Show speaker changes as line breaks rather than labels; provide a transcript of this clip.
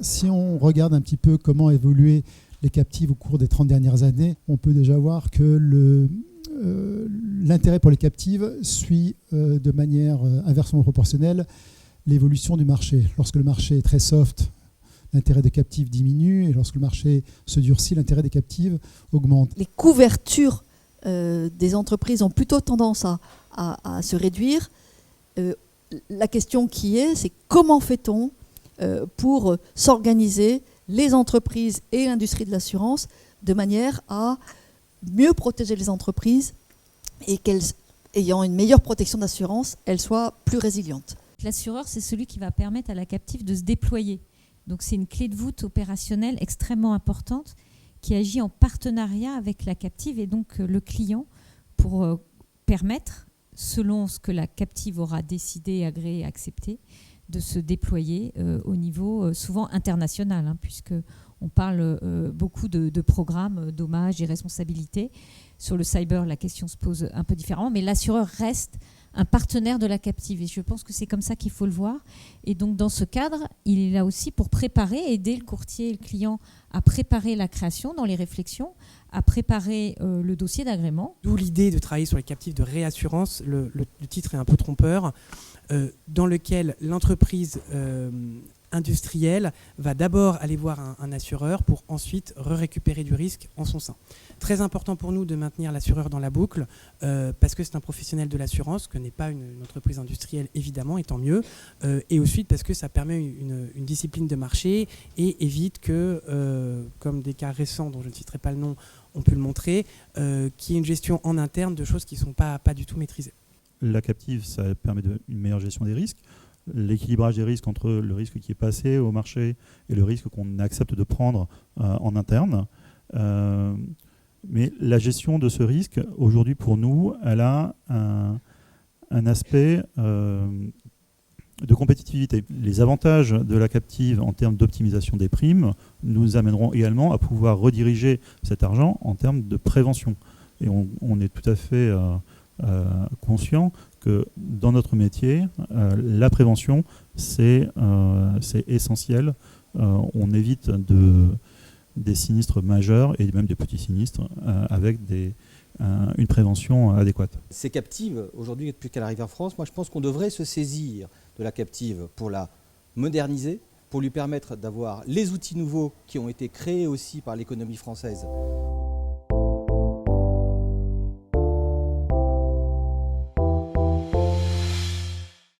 Si on regarde un petit peu comment évoluer les captives au cours des 30 dernières années, on peut déjà voir que l'intérêt pour les captives suit de manière inversement proportionnelle l'évolution du marché. Lorsque le marché est très soft, l'intérêt des captives diminue, et lorsque le marché se durcit, l'intérêt des captives augmente.
Les couvertures des entreprises ont plutôt tendance à se réduire. La question c'est comment fait-on pour s'organiser, les entreprises et l'industrie de l'assurance, de manière à mieux protéger les entreprises et qu'elles, ayant une meilleure protection d'assurance, elles soient plus résilientes.
L'assureur, c'est celui qui va permettre à la captive de se déployer. Donc c'est une clé de voûte opérationnelle extrêmement importante qui agit en partenariat avec la captive et donc le client pour permettre, selon ce que la captive aura décidé, agréé, accepté, de se déployer au niveau souvent international, puisque on parle beaucoup de programmes, dommages et responsabilités. Sur le cyber, la question se pose un peu différemment, mais l'assureur reste un partenaire de la captive. Et je pense que c'est comme ça qu'il faut le voir. Et donc, dans ce cadre, il est là aussi pour préparer, aider le courtier et le client à préparer la création dans les réflexions, à préparer le dossier d'agrément.
D'où l'idée de travailler sur les captives de réassurance. Le titre est un peu trompeur, dans lequel l'entreprise industrielle va d'abord aller voir un assureur pour ensuite récupérer du risque en son sein. Très important pour nous de maintenir l'assureur dans la boucle parce que c'est un professionnel de l'assurance, que n'est pas une entreprise industrielle évidemment, et tant mieux, et ensuite parce que ça permet une discipline de marché et évite que, comme des cas récents dont je ne citerai pas le nom ont pu le montrer, qu'il y ait une gestion en interne de choses qui ne sont pas du tout maîtrisées.
La captive, ça permet une meilleure gestion des risques. L'équilibrage des risques entre le risque qui est passé au marché et le risque qu'on accepte de prendre en interne. Mais la gestion de ce risque, aujourd'hui pour nous, elle a un aspect de compétitivité. Les avantages de la captive en termes d'optimisation des primes nous amèneront également à pouvoir rediriger cet argent en termes de prévention. Et on est tout à fait conscient que dans notre métier, la prévention, c'est essentiel. On évite des sinistres majeurs et même des petits sinistres avec une prévention adéquate.
Ces captives, aujourd'hui, depuis qu'elle arrive en France, moi je pense qu'on devrait se saisir de la captive pour la moderniser, pour lui permettre d'avoir les outils nouveaux qui ont été créés aussi par l'économie française.